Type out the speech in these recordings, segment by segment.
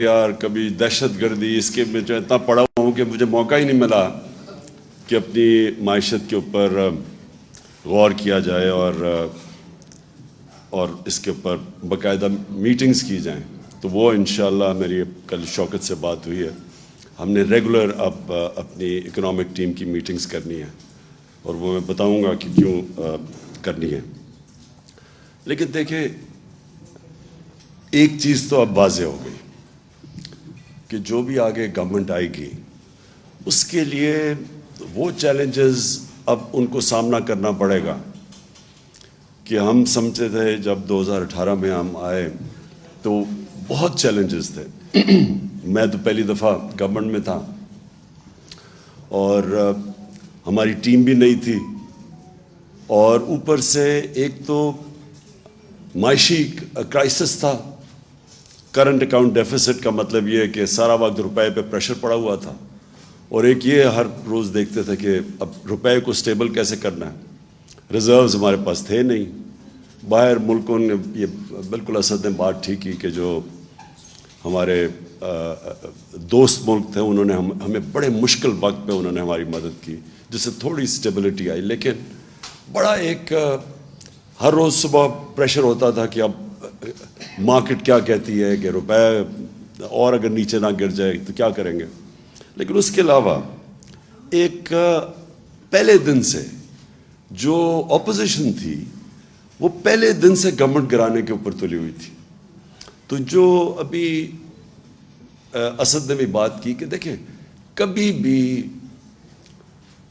یار کبھی دہشت گردی، اس کے میں جو اتنا پڑا ہوا ہوں کہ مجھے موقع ہی نہیں ملا کہ اپنی معیشت کے اوپر غور کیا جائے اور اس کے اوپر باقاعدہ میٹنگز کی جائیں. تو وہ انشاءاللہ میری کل شوکت سے بات ہوئی ہے. ہم نے ریگولر اب اپنی اکنامک ٹیم کی میٹنگز کرنی ہے اور وہ میں بتاؤں گا کہ کیوں کرنی ہے. لیکن دیکھیں، ایک چیز تو اب واضح ہو گئی کہ جو بھی آگے گورنمنٹ آئے گی اس کے لیے وہ چیلنجز اب ان کو سامنا کرنا پڑے گا کہ ہم سمجھتے تھے جب 2018 میں ہم آئے تو بہت چیلنجز تھے. میں تو پہلی دفعہ گورنمنٹ میں تھا اور ہماری ٹیم بھی نہیں تھی، اور اوپر سے ایک تو معاشی کرائسس تھا. کرنٹ اکاؤنٹ ڈیفیسٹ کا مطلب یہ ہے کہ سارا وقت روپے پہ پریشر پڑا ہوا تھا، اور ایک یہ ہر روز دیکھتے تھے کہ اب روپے کو سٹیبل کیسے کرنا ہے. ریزروز ہمارے پاس تھے نہیں. باہر ملکوں نے یہ بالکل اسد نے بات ٹھیک کی کہ جو ہمارے دوست ملک تھے انہوں نے ہمیں بڑے مشکل وقت پہ انہوں نے ہماری مدد کی، جس سے تھوڑی سٹیبلٹی آئی. لیکن بڑا ایک ہر روز صبح پریشر ہوتا تھا کہ اب مارکیٹ کیا کہتی ہے کہ روپے اور اگر نیچے نہ گر جائے تو کیا کریں گے. لیکن اس کے علاوہ ایک پہلے دن سے جو اپوزیشن تھی وہ پہلے دن سے گورنمنٹ گرانے کے اوپر تلی ہوئی تھی. تو جو ابھی اسد نے بھی بات کی کہ دیکھیں، کبھی بھی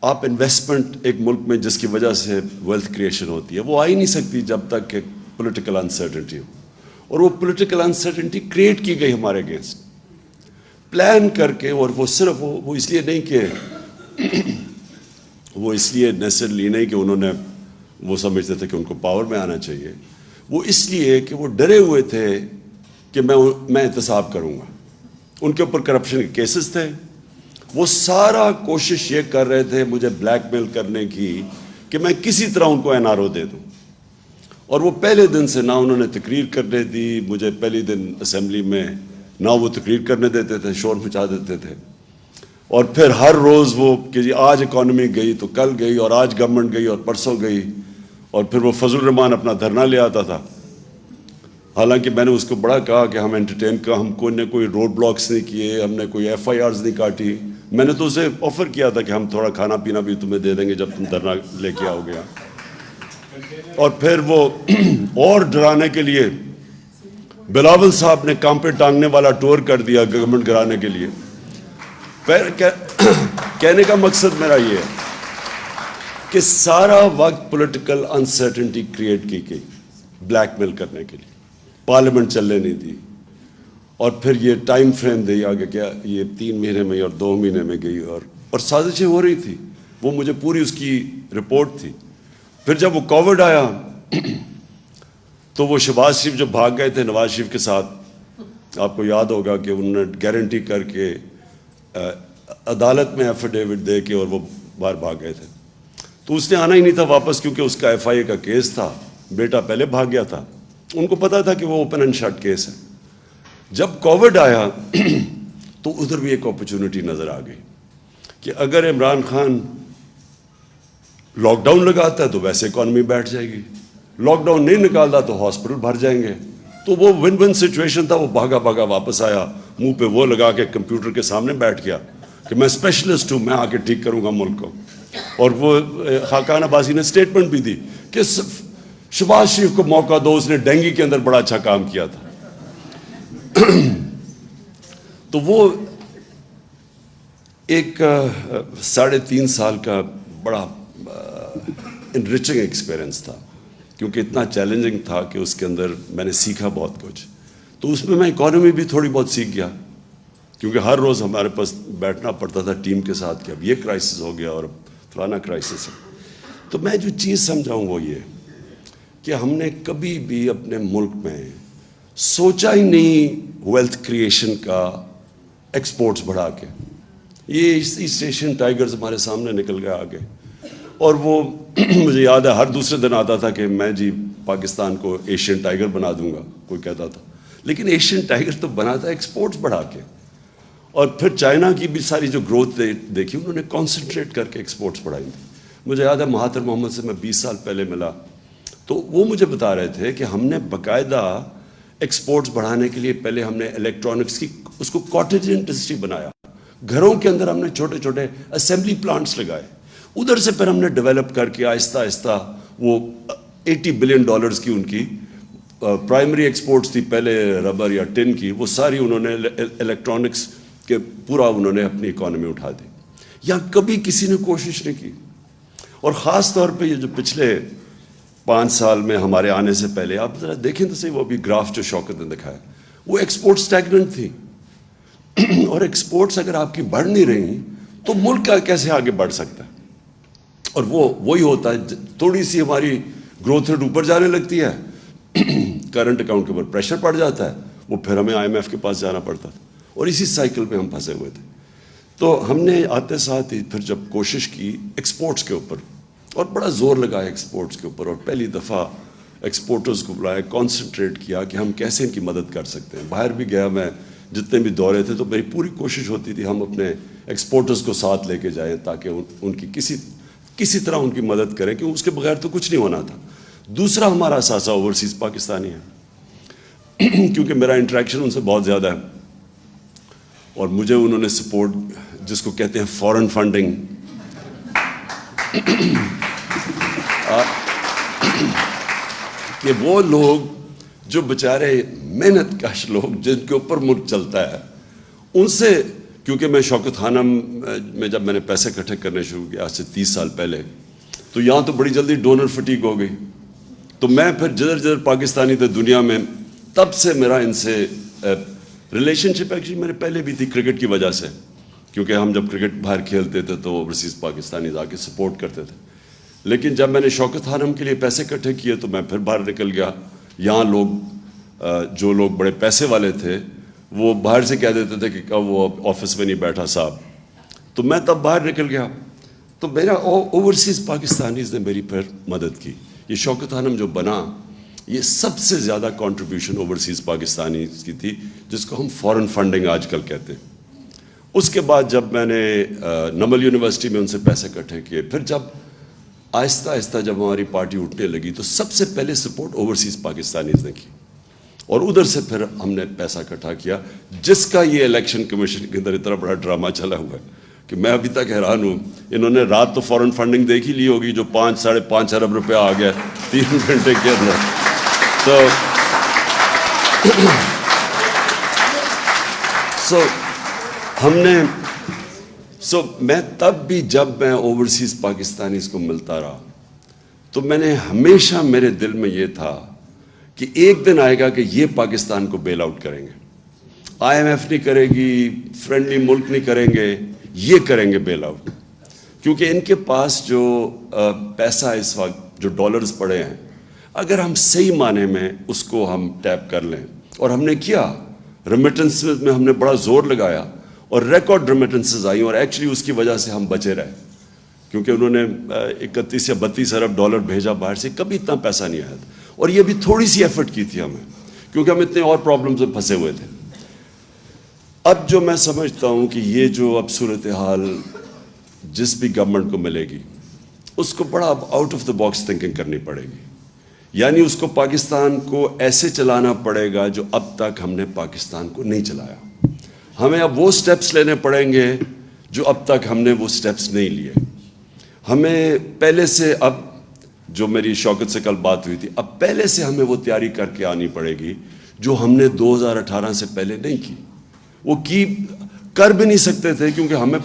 آپ انویسٹمنٹ ایک ملک میں جس کی وجہ سے ویلتھ کریشن ہوتی ہے وہ آ ہی نہیں سکتی جب تک کہ پولیٹیکل انسرٹنٹی ہو. اور وہ پولیٹیکل انسرٹنٹی کریٹ کی گئی ہمارے اگینسٹ پلان کر کے. اور وہ صرف وہ اس لیے نہیں کہ وہ اس لیے نیسرلی نہیں کہ انہوں نے وہ سمجھتے تھے کہ ان کو پاور میں آنا چاہیے. وہ اس لیے کہ وہ ڈرے ہوئے تھے کہ میں احتساب کروں گا. ان کے اوپر کرپشن کے کیسز تھے. وہ سارا کوشش یہ کر رہے تھے مجھے بلیک میل کرنے کی کہ میں کسی طرح ان کو این آر او دے دوں. اور وہ پہلے دن سے نہ انہوں نے تقریر کرنے دی. مجھے پہلی دن اسمبلی میں نہ وہ تقریر کرنے دیتے تھے، شور مچا دیتے تھے. اور پھر ہر روز وہ کہ جی آج اکانومی گئی تو کل گئی، اور آج گورنمنٹ گئی اور پرسوں گئی. اور پھر وہ فضل الرحمان اپنا دھرنا لے آتا تھا. حالانکہ میں نے اس کو بڑا کہا کہ ہم انٹرٹین کا ہم کوئی روڈ بلاکس نہیں کیے، ہم نے کوئی ایف آئی آرز نہیں کاٹی. میں نے تو اسے آفر کیا تھا کہ ہم تھوڑا کھانا پینا بھی تمہیں دے دیں گے جب تم دھرنا لے کے آؤ گے. اور پھر وہ اور ڈرانے کے لیے بلاول صاحب نے کام پہ ٹانگنے والا ٹور کر دیا گورنمنٹ گرانے کے لیے. کہنے کا مقصد میرا یہ ہے کہ سارا وقت پولیٹیکل انسرٹنٹی کریٹ کی گئی بلیک میل کرنے کے لیے. پارلیمنٹ چلنے نہیں دی. اور پھر یہ ٹائم فریم دیا کہ کیا یہ 3 مہینے میں اور 2 مہینے میں گئی، اور سازشیں ہو رہی تھی. وہ مجھے پوری اس کی رپورٹ تھی. پھر جب وہ کووڈ آیا تو وہ شہباز شریف جو بھاگ گئے تھے نواز شریف کے ساتھ، آپ کو یاد ہوگا کہ انہوں نے گارنٹی کر کے عدالت میں ایفیڈیوٹ دے کے اور وہ باہر بھاگ گئے تھے. تو اس نے آنا ہی نہیں تھا واپس کیونکہ اس کا ایف آئی اے کا کیس تھا. بیٹا پہلے بھاگ گیا تھا. ان کو پتا تھا کہ وہ اوپن اینڈ شٹ کیس ہے. جب کووڈ آیا تو ادھر بھی ایک اپرچونٹی نظر آ گئی کہ اگر عمران خان لاک ڈاؤن لگاتا ہے تو ویسے اکانومی بیٹھ جائے گی، لاک ڈاؤن نہیں نکالتا تو ہاسپٹل بھر جائیں گے. تو وہ ون ون سچویشن تھا. وہ بھاگا بھاگا واپس آیا، منہ پہ وہ لگا کے کمپیوٹر کے سامنے بیٹھ گیا کہ میں اسپیشلسٹ ہوں، میں آ کے ٹھیک کروں گا ملک کو. اور وہ خاقان عباسی نے اسٹیٹمنٹ بھی دی کہ شہباز شریف کو موقع دو، اس نے ڈینگی کے اندر بڑا اچھا کام کیا تھا. تو وہ ایک 3.5 سال کا بڑا انریچنگ ایکسپیرئنس تھا، کیونکہ اتنا چیلنجنگ تھا کہ اس کے اندر میں نے سیکھا بہت کچھ. تو اس میں اکانومی بھی تھوڑی بہت سیکھ گیا، کیونکہ ہر روز ہمارے پاس بیٹھنا پڑتا تھا ٹیم کے ساتھ کہ اب یہ کرائسس ہو گیا اور فلانا کرائسس ہے. تو میں جو چیز سمجھاؤں وہ یہ کہ ہم نے کبھی بھی اپنے ملک میں سوچا ہی نہیں ویلتھ کریشن کا ایکسپورٹس بڑھا کے. یہ ایسٹ ایشین ٹائیگرز ہمارے سامنے نکل گیا آگے. اور وہ مجھے یاد ہے ہر دوسرے دن آتا تھا کہ میں جی پاکستان کو ایشین ٹائیگر بنا دوں گا، کوئی کہتا تھا. لیکن ایشین ٹائگر تو بنا تھا ایکسپورٹس بڑھا کے. اور پھر چائنا کی بھی ساری جو گروتھ دیکھی انہوں نے کانسنٹریٹ کر کے ایکسپورٹس بڑھائی تھی. مجھے یاد ہے مہاتر محمد سے میں 20 سال پہلے ملا تو وہ مجھے بتا رہے تھے کہ ہم نے باقاعدہ ایکسپورٹس بڑھانے کے لیے پہلے ہم نے الیکٹرانکس کی اس کو کاٹیج انڈسٹری بنایا. گھروں کے اندر ہم نے چھوٹے چھوٹے اسمبلی پلانٹس لگائے. ادھر سے پھر ہم نے ڈیولپ کر کے آہستہ آہستہ وہ $80 بلین کی ان کی پرائمری ایکسپورٹس تھی پہلے ربر یا ٹن کی, وہ ساری انہوں نے الیکٹرانکس کے پورا انہوں نے اپنی اکانومی اٹھا دی. یا کبھی کسی نے کوشش نہیں کی. اور خاص طور پہ یہ جو پچھلے 5 سال میں ہمارے آنے سے پہلے آپ ذرا دیکھیں تو صحیح, وہ بھی گراف جو شوکت نے دکھایا, وہ ایکسپورٹ اسٹیگننٹ تھی. اور ایکسپورٹس اگر آپ کی بڑھ نہیں رہی تو ملک کا کیسے آگے بڑھ سکتا ہے؟ اور وہی ہوتا ہے, تھوڑی سی ہماری گروتھ ریٹ اوپر جانے لگتی ہے, کرنٹ اکاؤنٹ کے اوپر پریشر پڑ جاتا ہے, وہ پھر ہمیں IMF کے پاس جانا پڑتا تھا, اور اسی سائیکل میں ہم پھنسے ہوئے تھے. تو ہم نے آتے ساتھ ہی پھر جب کوشش کی ایکسپورٹس کے اوپر, اور بڑا زور لگایا ایکسپورٹس کے اوپر, اور پہلی دفعہ ایکسپورٹرز کو بلایا, کانسنٹریٹ کیا کہ ہم کیسے ان کی مدد کر سکتے ہیں. باہر بھی گیا میں, جتنے بھی دورے تھے تو میری پوری کوشش ہوتی تھی ہم اپنے ایکسپورٹرز کو ساتھ لے کے جائیں تاکہ ان کی کسی طرح ان کی مدد کریں, کہ اس کے بغیر تو کچھ نہیں ہونا تھا. دوسرا ہمارا اثاثہ اوورسیز پاکستانی ہے, کیونکہ میرا انٹریکشن ان سے بہت زیادہ ہے, اور مجھے انہوں نے سپورٹ, جس کو کہتے ہیں فورن فنڈنگ, کہ وہ لوگ جو بیچارے محنت کش لوگ جن کے اوپر ملک چلتا ہے, ان سے, کیونکہ میں شوکت خانم میں جب میں نے پیسے اکٹھے کرنے شروع کیا آج سے 30 سال پہلے, تو یہاں تو بڑی جلدی ڈونر فٹیگ ہو گئی. تو میں پھر جدھر پاکستانی تھے دنیا میں, تب سے میرا ان سے ریلیشن شپ ایکچولی میرے پہلے بھی تھی کرکٹ کی وجہ سے, کیونکہ ہم جب کرکٹ باہر کھیلتے تھے تو اوورسیز پاکستانی آ کے سپورٹ کرتے تھے. لیکن جب میں نے شوکت خانم کے لیے پیسے اکٹھے کیے تو میں پھر باہر نکل گیا. یہاں جو لوگ بڑے پیسے والے تھے وہ باہر سے کہہ دیتے تھے کہ وہ آفس میں نہیں بیٹھا صاحب, تو میں تب باہر نکل گیا. تو میرا اوورسیز پاکستانیز نے میری پھر مدد کی. یہ شوکت خانم جو بنا, یہ سب سے زیادہ کنٹریبیوشن اوورسیز پاکستانی کی تھی, جس کو ہم فورن فنڈنگ آج کل کہتے ہیں. اس کے بعد جب میں نے نمل یونیورسٹی میں ان سے پیسے اکٹھے کیے, پھر جب آہستہ آہستہ جب ہماری پارٹی اٹھنے لگی تو سب سے پہلے سپورٹ اوورسیز پاکستانیز نے کی, اور ادھر سے پھر ہم نے پیسہ اکٹھا کیا, جس کا یہ الیکشن کمیشن کے اندر اتنا بڑا ڈرامہ چلا ہوا ہے کہ میں ابھی تک حیران ہوں. انہوں نے رات تو فورن فنڈنگ دیکھ ہی لی ہوگی, جو 5-5.5 ارب روپیہ آ گیا 3 گھنٹے کے اندر. تو میں تب بھی جب میں اوورسیز پاکستانیز کو ملتا رہا تو میں نے ہمیشہ, میرے دل میں یہ تھا کہ ایک دن آئے گا کہ یہ پاکستان کو بیل آؤٹ کریں گے. IMF نہیں کرے گی, فرینڈلی ملک نہیں کریں گے, یہ کریں گے بیل آؤٹ. کیونکہ ان کے پاس جو پیسہ اس وقت جو ڈالرز پڑے ہیں, اگر ہم صحیح معنی میں اس کو ہم ٹیپ کر لیں, اور ہم نے کیا, ریمیٹنس میں ہم نے بڑا زور لگایا اور ریکارڈ ریمیٹنسز آئیں, اور ایکچولی اس کی وجہ سے ہم بچے رہے, کیونکہ انہوں نے 31 یا 32 ارب ڈالر بھیجا باہر سے, کبھی اتنا پیسہ نہیں آیا تھا. اور یہ بھی تھوڑی سی ایفرٹ کی تھی ہمیں, کیونکہ ہم اتنے اور پرابلمز میں پھنسے ہوئے تھے. اب جو میں سمجھتا ہوں کہ یہ جو اب صورتحال جس بھی گورنمنٹ کو ملے گی, اس کو بڑا اب out of the box thinking کرنی پڑے گی. یعنی اس کو پاکستان کو ایسے چلانا پڑے گا جو اب تک ہم نے پاکستان کو نہیں چلایا. ہمیں اب وہ سٹیپس لینے پڑیں گے جو اب تک ہم نے وہ سٹیپس نہیں لیے. ہمیں پہلے سے, اب جو میری شوکت سے کل بات ہوئی تھی, اب پہلے سے ہمیں وہ تیاری کر کے آنی پڑے گی جو ہم نے 2018 سے پہلے نہیں کی. وہ کر بھی نہیں سکتے تھے, کیونکہ ہمیں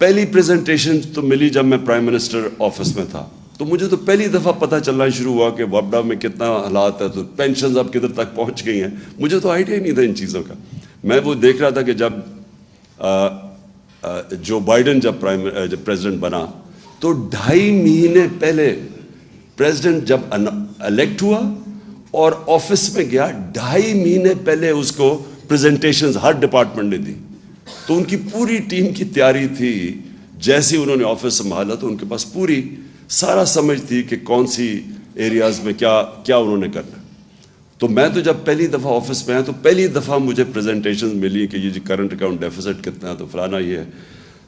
پہلی پریزنٹیشن تو ملی جب میں پرائم منسٹر آفس میں تھا, تو مجھے تو پہلی دفعہ پتہ چلنا شروع ہوا کہ وابڈا میں کتنا حالات ہے, تو پینشنز اب کدھر تک پہنچ گئی ہیں. مجھے تو آئیڈیا ہی نہیں تھا ان چیزوں کا. میں وہ دیکھ رہا تھا کہ جب جو بائیڈن جب پریزیڈنٹ بنا تو 2.5 مہینے پہلے پریزیڈنٹ جب الیکٹ ہوا اور آفس میں گیا, 2.5 مہینے پہلے اس کو پریزنٹیشنز ہر ڈپارٹمنٹ نے دی. تو ان کی پوری ٹیم کی تیاری تھی, جیسے انہوں نے آفس سنبھالا تو ان کے پاس پوری سارا سمجھ تھی کہ کون سی ایریاز میں کیا انہوں نے کرنا. تو میں تو جب پہلی دفعہ آفس میں آیا تو پہلی دفعہ مجھے پریزنٹیشن ملی کہ یہ جی کرنٹ اکاؤنٹ ڈیفیسٹ کتنا ہے تو فلانا یہ ہے.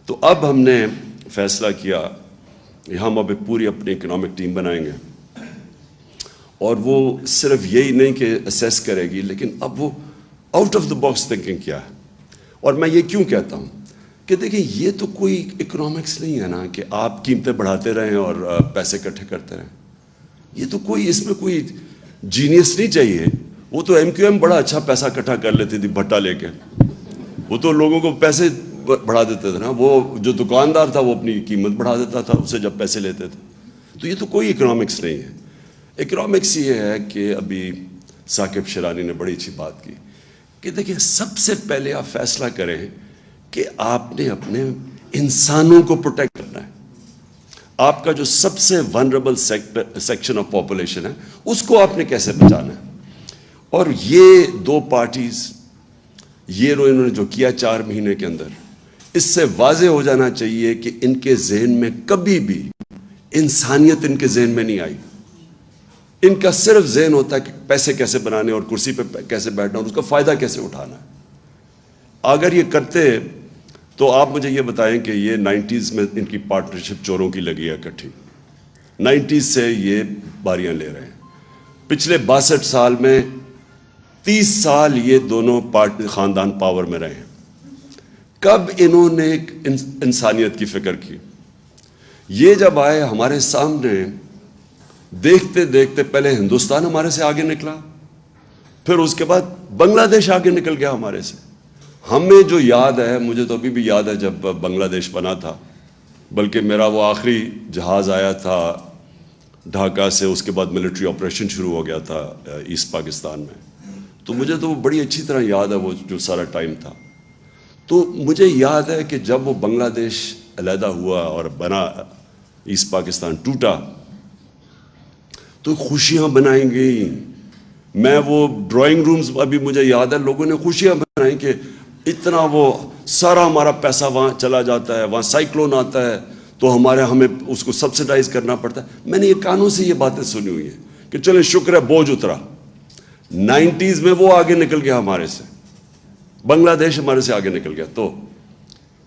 تو اب ہم نے فیصلہ کیا کہ ہم اب پوری اپنی اکنامک ٹیم بنائیں گے, اور وہ صرف یہی نہیں کہ اسیس کرے گی, لیکن اب وہ out of the box thinking کیا ہے. اور میں یہ کیوں کہتا ہوں کہ دیکھیں یہ تو کوئی اکنامکس نہیں ہے نا کہ آپ قیمتیں بڑھاتے رہیں اور پیسے اکٹھے کرتے رہیں. یہ تو کوئی اس میں کوئی جینیس نہیں چاہیے. وہ تو ایم کیو ایم بڑا اچھا پیسہ اکٹھا کر لیتی تھی بھٹا لے کے, وہ تو لوگوں کو پیسے بڑھا دیتے تھے نا. وہ جو دکاندار تھا وہ اپنی قیمت بڑھا دیتا تھا اسے جب پیسے لیتے تھے. تو یہ تو کوئی اکنامکس نہیں ہے. اکنامکس یہ ہے کہ ابھی ثاقب شیرانی نے بڑی اچھی بات کی کہ دیکھیں سب سے پہلے آپ فیصلہ کریں کہ آپ نے اپنے انسانوں کو پروٹیکٹ کرنا ہے. آپ کا جو سب سے ونریبل سیکشن آف پاپولیشن ہے اس کو آپ نے کیسے بچانا ہے. اور یہ دو پارٹیز یہ انہوں نے جو کیا 4 مہینے کے اندر, اس سے واضح ہو جانا چاہیے کہ ان کے ذہن میں کبھی بھی انسانیت ان کے ذہن میں نہیں آئی. ان کا صرف ذہن ہوتا ہے کہ پیسے کیسے بنانے اور کرسی پہ کیسے بیٹھنا اور اس کا فائدہ کیسے اٹھانا ہے. اگر یہ کرتے تو آپ مجھے یہ بتائیں کہ یہ 90s میں ان کی پارٹنرشپ چوروں کی لگی ہے اکٹھی. 90s سے یہ باریاں لے رہے ہیں. پچھلے 62 سال میں 30 سال یہ دونوں خاندان پاور میں رہے ہیں. کب انہوں نے انسانیت کی فکر کی؟ یہ جب آئے ہمارے سامنے, دیکھتے دیکھتے پہلے ہندوستان ہمارے سے آگے نکلا, پھر اس کے بعد بنگلہ دیش آگے نکل گیا ہمارے سے. ہمیں جو یاد ہے, مجھے تو ابھی بھی یاد ہے جب بنگلہ دیش بنا تھا, بلکہ میرا وہ آخری جہاز آیا تھا ڈھاکہ سے, اس کے بعد ملٹری آپریشن شروع ہو گیا تھا ایسٹ پاکستان میں. تو مجھے تو وہ بڑی اچھی طرح یاد ہے وہ جو سارا ٹائم تھا. تو مجھے یاد ہے کہ جب وہ بنگلہ دیش علیحدہ ہوا اور بنا, ایسٹ پاکستان ٹوٹا, تو خوشیاں بنائی گئیں. میں وہ ڈرائنگ رومز ابھی مجھے یاد ہے, لوگوں نے خوشیاں بنائیں کہ اتنا وہ سارا ہمارا پیسہ وہاں چلا جاتا ہے, وہاں سائیکلون آتا ہے تو ہمیں اس کو سبسیڈائز کرنا پڑتا ہے. میں نے یہ کانوں سے یہ باتیں سنی ہوئی ہیں کہ چلیں شکر ہے بوجھ اترا. 90s میں وہ آگے نکل گیا ہمارے سے, بنگلہ دیش ہمارے سے آگے نکل گیا. تو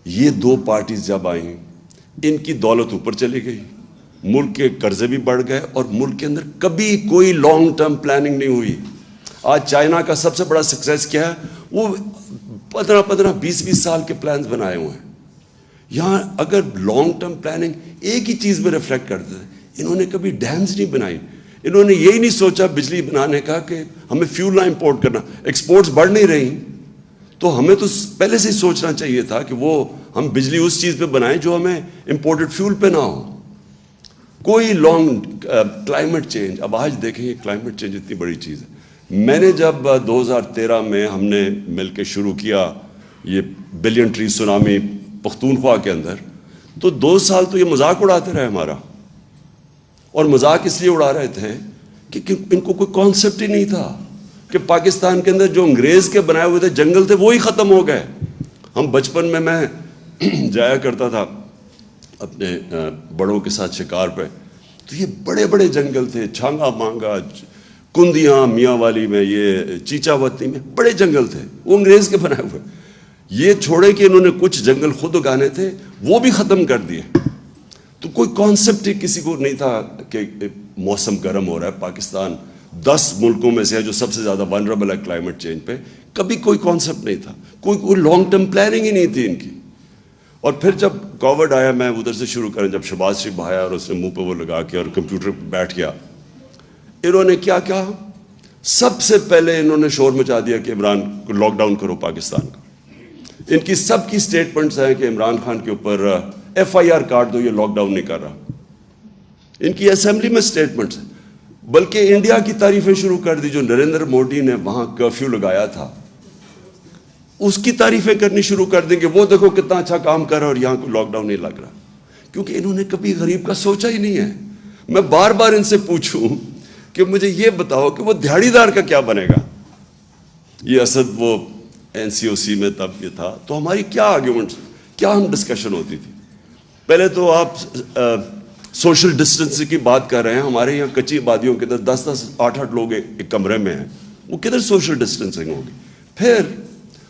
یہ دو پارٹیز جب آئیں, ان کی دولت اوپر چلی گئی, ملک کے قرضے بھی بڑھ گئے, اور ملک کے اندر کبھی کوئی لانگ ٹرم پلاننگ نہیں ہوئی. آج چائنا کا سب سے بڑا سکسیس کیا ہے, وہ 15-20 سال کے پلانز بنائے ہوئے ہیں. یہاں اگر لانگ ٹرم پلاننگ ایک ہی چیز میں ریفلیکٹ کرتے تھے, انہوں نے کبھی ڈیمز نہیں بنائی. انہوں نے یہی نہیں سوچا بجلی بنانے کا کہ ہمیں فیول نہ امپورٹ کرنا. ایکسپورٹس بڑھ نہیں رہی, تو ہمیں تو پہلے سے ہی سوچنا چاہیے تھا کہ وہ ہم بجلی اس چیز پہ بنائیں جو ہمیں امپورٹڈ فیول پہ نہ ہو. کوئی لانگ کلائمیٹ چینج, اب آج دیکھیں یہ کلائمیٹ چینج اتنی بڑی چیز ہے. میں نے جب 2013 میں ہم نے مل کے شروع کیا یہ بلین ٹری سونامی پختونخوا کے اندر, تو 2 سال تو یہ مذاق اڑاتے رہے ہمارا. اور مذاق اس لیے اڑا رہے تھے کہ ان کو کوئی کانسیپٹ ہی نہیں تھا کہ پاکستان کے اندر جو انگریز کے بنائے ہوئے تھے جنگل تھے وہی ختم ہو گئے. ہم بچپن میں جایا کرتا تھا اپنے بڑوں کے ساتھ شکار پہ, تو یہ بڑے بڑے جنگل تھے, چھانگا مانگا, کندیاں, میاں والی میں, یہ چیچا وطنی میں بڑے جنگل تھے, وہ انگریز کے بنائے ہوئے. یہ چھوڑے کہ انہوں نے کچھ جنگل خود اگانے تھے وہ بھی ختم کر دیے. تو کوئی کانسیپٹ ہی کسی کو نہیں تھا کہ موسم گرم ہو رہا ہے. پاکستان 10 ملکوں میں سے ہے جو سب سے زیادہ ونریبل ہے کلائمیٹ چینج پہ. کبھی کوئی کانسیپٹ نہیں تھا, کوئی لانگ ٹرم پلاننگ ہی نہیں تھی ان کی. اور پھر جب کووڈ آیا, میں ادھر سے شروع کریں, جب شہباز شریف آیا اور اس نے منہ پہ وہ لگا کے اور کمپیوٹر پہ بیٹھ گیا, انہوں نے کیا کیا, سب سے پہلے انہوں نے شور مچا دیا کہ عمران کو لاک ڈاؤن کرو پاکستان کا. ان کی سب کی سٹیٹمنٹس ہیں کہ عمران خان کے اوپر FIR کاٹ دو, یہ لاک ڈاؤن نہیں کر رہا. ان کی اسمبلی میں سٹیٹمنٹس ہیں. بلکہ انڈیا کی تعریفیں شروع کر دی, جو نریندر مودی نے وہاں کرفیو لگایا تھا اس کی تعریفیں کرنی شروع کر دیں کہ وہ دیکھو کتنا اچھا کام کر رہا ہے اور یہاں کو لاک ڈاؤن نہیں لگ رہا. کیونکہ انہوں نے کبھی غریب کا سوچا ہی نہیں ہے. میں بار بار ان سے پوچھوں کہ مجھے یہ بتاؤ کہ وہ دہاڑی دار کا کیا بنے گا. یہ اسد وہ NCOC میں تب یہ تھا, تو ہماری کیا آرگیومنٹس, کیا ہم ڈسکشن ہوتی تھی. پہلے تو آپ سوشل ڈسٹینس کی بات کر رہے ہیں, ہمارے یہاں کچی آبادیوں کے اندر 10-10, 8-8 لوگ ایک کمرے میں ہیں, وہ کدھر سوشل ڈسٹینسنگ ہوگی؟ پھر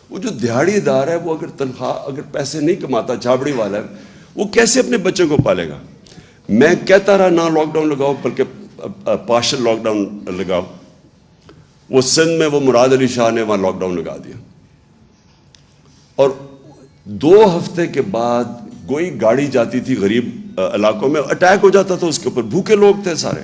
وہ جو دیہڑی دار ہے وہ اگر تنخواہ اگر پیسے نہیں کماتا، چھابڑی والا ہے، وہ کیسے اپنے بچوں کو پالے گا؟ میں کہتا رہا نہ لاک ڈاؤن لگاؤ بلکہ پارشل لاک ڈاؤن لگاؤ. وہ سندھ میں وہ مراد علی شاہ نے وہاں لاک ڈاؤن لگا دیا، اور 2 ہفتے کے بعد کوئی گاڑی جاتی تھی غریب علاقوں میں، اٹیک ہو جاتا تھا اس کے اوپر، بھوکے لوگ تھے سارے.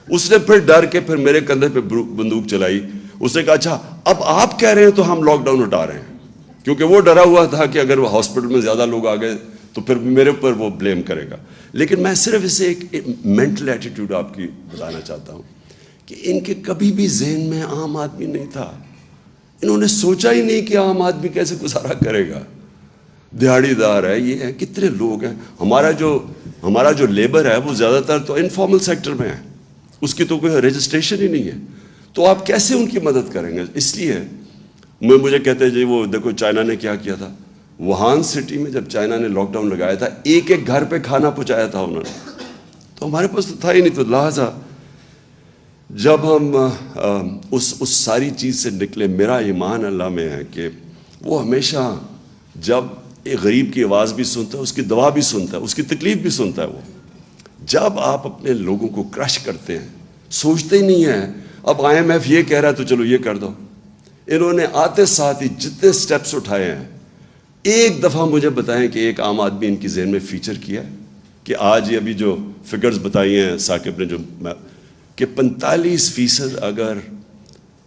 اس نے پھر ڈر کے پھر میرے کندھے پہ بندوق چلائی. اس نے کہا اچھا اب آپ کہہ رہے ہیں تو ہم لاک ڈاؤن ہٹا رہے ہیں، کیونکہ وہ ڈرا ہوا تھا کہ اگر وہ ہاسپٹل میں زیادہ لوگ آ گئے تو پھر میرے اوپر وہ بلیم کرے گا. لیکن میں صرف اسے ایک مینٹل ایٹیٹیوڈ آپ کی بتانا چاہتا ہوں کہ ان کے کبھی بھی ذہن میں عام آدمی نہیں تھا. انہوں نے سوچا ہی نہیں کہ عام آدمی کیسے گزارا کرے گا. دیہڑی دار ہے، یہ ہے، کتنے لوگ ہیں. ہمارا جو لیبر ہے وہ زیادہ تر تو انفارمل سیکٹر میں ہے، اس کی تو کوئی رجسٹریشن ہی نہیں ہے. تو آپ کیسے ان کی مدد کریں گے؟ اس لیے مجھے کہتے ہیں جی وہ دیکھو چائنا نے کیا کیا تھا. ووہان سٹی میں جب چائنا نے لاک ڈاؤن لگایا تھا، ایک گھر پہ کھانا پہنچایا تھا انہوں نے. تو ہمارے پاس تو تھا ہی نہیں. تو لہٰذا جب ہم اس ساری چیز سے نکلے، میرا ایمان اللہ میں ہے کہ وہ ہمیشہ جب ایک غریب کی آواز بھی سنتا ہے، اس کی دعا بھی سنتا ہے، اس کی تکلیف بھی سنتا ہے. وہ جب آپ اپنے لوگوں کو کرش کرتے ہیں، سوچتے ہی نہیں ہیں اب IMF یہ کہہ رہا ہے تو چلو یہ کر دو. انہوں نے آتے ساتھ ہی جتنے سٹیپس اٹھائے ہیں، ایک دفعہ مجھے بتائیں کہ ایک عام آدمی ان کی ذہن میں فیچر کیا ہے کہ آج یہ ابھی جو فگرز بتائی ہیں ثاقب نے، جو کہ 45% اگر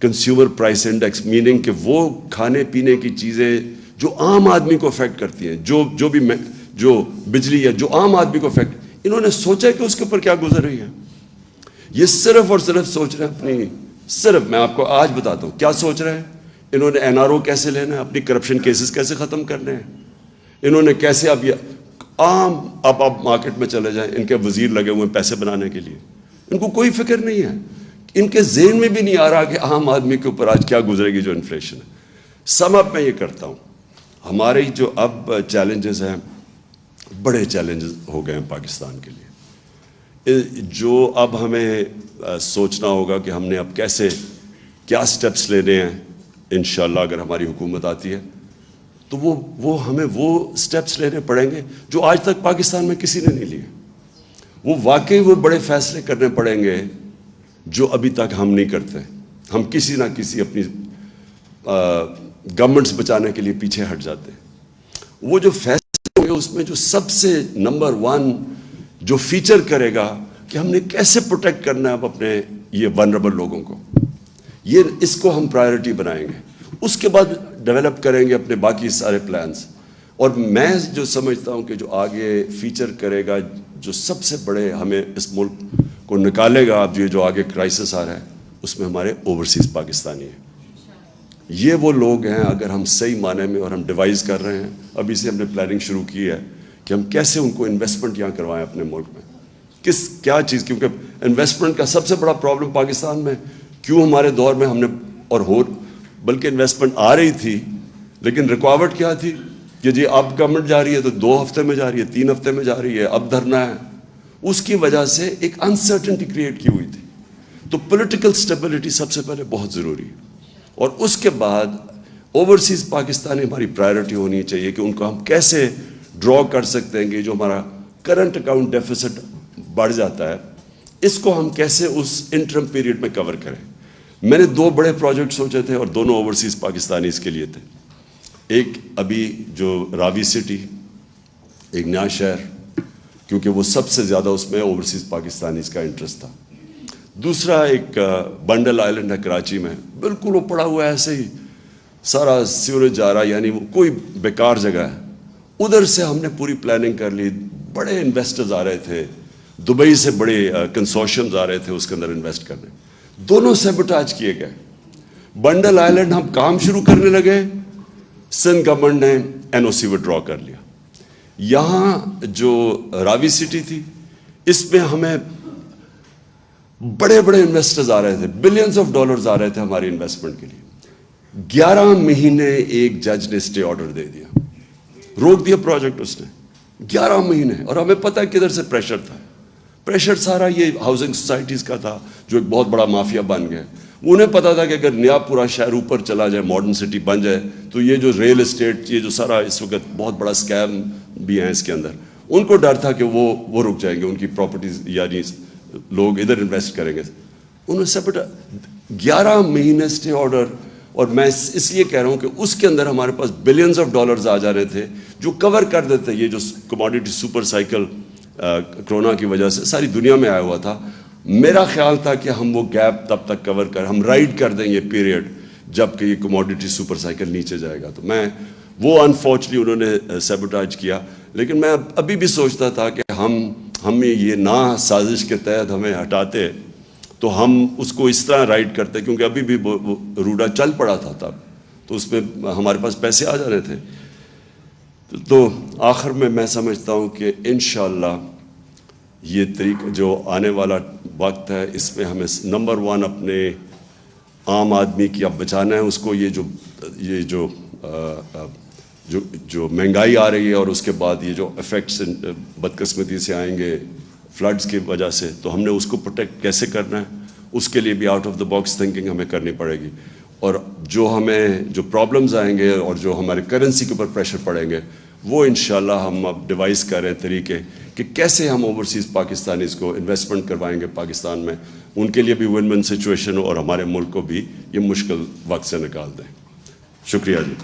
کنزیومر پرائس انڈیکس، میننگ کہ وہ کھانے پینے کی چیزیں جو عام آدمی کو افیکٹ کرتی ہیں، جو بجلی ہے جو عام آدمی کو افیکٹ، انہوں نے سوچا کہ اس کے اوپر کیا گزر رہی ہے. یہ صرف اور صرف سوچ رہے ہیں اپنی، صرف میں آپ کو آج بتاتا ہوں کیا سوچ رہے ہیں. انہوں نے NRO کیسے لینا ہے، اپنی کرپشن کیسز کیسے ختم کرنے ہیں. انہوں نے کیسے اب یہ عام اب مارکیٹ میں چلے جائیں، ان کے وزیر لگے ہوئے ہیں پیسے بنانے کے لیے. ان کو کوئی فکر نہیں ہے، ان کے ذہن میں بھی نہیں آ رہا کہ عام آدمی کے اوپر آج کیا گزرے گی جو انفلیشن ہے. سم اپ میں یہ کرتا ہوں، ہمارے جو اب چیلنجز ہیں بڑے چیلنجز ہو گئے ہیں پاکستان کے لیے. جو اب ہمیں سوچنا ہوگا کہ ہم نے اب کیسے کیا سٹیپس لینے ہیں. انشاءاللہ اگر ہماری حکومت آتی ہے تو وہ ہمیں وہ سٹیپس لینے پڑیں گے جو آج تک پاکستان میں کسی نے نہیں لیے. وہ واقعی وہ بڑے فیصلے کرنے پڑیں گے جو ابھی تک ہم نہیں کرتے. ہم کسی نہ کسی اپنی گورنمنٹس بچانے کے لیے پیچھے ہٹ جاتے ہیں. وہ جو فیصلے ہوں گے اس میں جو سب سے نمبر 1 جو فیچر کرے گا کہ ہم نے کیسے پروٹیکٹ کرنا ہے اب اپنے یہ ونربل لوگوں کو، اس کو ہم پرائیورٹی بنائیں گے. اس کے بعد ڈیولپ کریں گے اپنے باقی سارے پلانز. اور میں جو سمجھتا ہوں کہ جو آگے فیچر کرے گا، جو سب سے بڑے ہمیں اس ملک کو نکالے گا اب یہ جو آگے کرائسس آ رہا ہے، اس میں ہمارے اوورسیز پاکستانی ہیں. یہ وہ لوگ ہیں اگر ہم صحیح معنی میں، اور ہم ڈیوائز کر رہے ہیں، ابھی سے ہم نے پلاننگ شروع کی ہے کہ ہم کیسے ان کو انویسٹمنٹ یہاں کروائیں اپنے ملک میں. کیا چیز، کیونکہ انویسٹمنٹ کا سب سے بڑا پرابلم پاکستان میں کیوں ہمارے دور میں ہم نے بلکہ انویسٹمنٹ آ رہی تھی لیکن رکاوٹ کیا تھی کہ جی اب گورنمنٹ جا رہی ہے تو 2 ہفتے میں جا رہی ہے، 3 ہفتے میں جا رہی ہے، اب دھرنا ہے. اس کی وجہ سے ایک انسرٹنٹی کریٹ کی ہوئی تھی. تو پولیٹیکل سٹیبلٹی سب سے پہلے بہت ضروری ہے. اور اس کے بعد اوورسیز پاکستانی ہماری پرائیورٹی ہونی چاہیے کہ ان کو ہم کیسے ڈرا کر سکتے ہیں کہ جو ہمارا کرنٹ اکاؤنٹ ڈیفیسٹ بڑھ جاتا ہے، اس کو ہم کیسے اس انٹرم پیریڈ میں کور کریں. میں نے 2 بڑے پروجیکٹ سوچے تھے اور دونوں اوورسیز پاکستانی اس کے لیے تھے. ایک ابھی جو راوی سٹی، ایک نیا شہر، کیونکہ وہ سب سے زیادہ اس میں اوورسیز پاکستانیز کا انٹرسٹ تھا. دوسرا ایک بنڈل آئلینڈ ہے کراچی میں، بالکل وہ پڑا ہوا ہے ایسے ہی، سارا سیوریج جا رہا ہے، یعنی وہ کوئی بیکار جگہ ہے. ادھر سے ہم نے پوری پلاننگ کر لی. بڑے انویسٹرز آ رہے تھے، دبئی سے بڑے کنسورشیمز آ رہے تھے اس کے اندر انویسٹ کرنے. دونوں سیبوٹاج کیے گئے. بنڈل آئلینڈ ہم کام شروع کرنے لگے، سندھ گورنمنٹ نے NOC وڈرا کر لیا. یہاں جو راوی سٹی تھی، اس میں ہمیں بڑے بڑے انویسٹرز آ رہے تھے، بلینز آف ڈالرز آ رہے تھے ہماری انویسٹمنٹ کے لیے. 11 مہینے ایک جج نے اسٹے آرڈر دے دیا، روک دیا پروجیکٹ اس نے. 11 مہینے. اور ہمیں پتہ ہے کدھر سے پریشر تھا. پریشر سارا یہ ہاؤسنگ سوسائٹیز کا تھا جو ایک بہت بڑا مافیا بن گیا. انہیں پتا تھا کہ اگر نیا پورا شہر اوپر چلا جائے, ماڈرن سٹی بن جائے, تو یہ جو ریل اسٹیٹ, یہ جو سارا اس وقت بہت بڑا اسکیم بھی ہیں اس کے اندر, ان کو ڈر تھا کہ وہ رک جائیں گے, ان کی پراپرٹیز یعنی لوگ ادھر انویسٹ کریں گے. انہوں نے بیٹا 11 مہینے اسٹے آرڈر, اور میں اس لیے کہہ رہا ہوں کہ اس کے اندر ہمارے پاس بلینز آف ڈالرز آ جا رہے تھے جو کور کر دیتے. یہ جو کموڈیٹی سپر سائیکل کرونا کی وجہ سے ساری دنیا میں آیا ہوا تھا, میرا خیال تھا کہ ہم وہ گیپ تب تک کور ہم رائڈ کر دیں یہ پیریڈ جب کہ یہ کموڈیٹی سپر سائیکل نیچے جائے گا. تو میں وہ انفارچونیٹلی انہوں نے سیبوٹاج کیا, لیکن میں ابھی بھی سوچتا تھا کہ ہم یہ نہ سازش کے تحت ہمیں ہٹاتے تو ہم اس کو اس طرح رائڈ کرتے, کیونکہ ابھی بھی روڈا چل پڑا تھا تب, تو اس میں ہمارے پاس پیسے آ جا رہے تھے. تو آخر میں سمجھتا ہوں کہ انشاءاللہ یہ طریقہ جو آنے والا وقت ہے, اس میں ہمیں نمبر 1 اپنے عام آدمی کی اب بچانا ہے اس کو. یہ جو مہنگائی آ رہی ہے, اور اس کے بعد یہ جو افیکٹس بدقسمتی سے آئیں گے فلڈز کی وجہ سے, تو ہم نے اس کو پروٹیکٹ کیسے کرنا ہے, اس کے لیے بھی out of the box thinking ہمیں کرنی پڑے گی. اور جو پرابلمز آئیں گے اور جو ہمارے کرنسی کے اوپر پریشر پڑیں گے, وہ انشاءاللہ ہم اب ڈیوائز کر رہے ہیں طریقے کہ کیسے ہم اوورسیز پاکستانیز کو انویسٹمنٹ کروائیں گے پاکستان میں, ان کے لیے بھی ون ون سچویشن ہو اور ہمارے ملک کو بھی یہ مشکل وقت سے نکال دیں. شکریہ جی.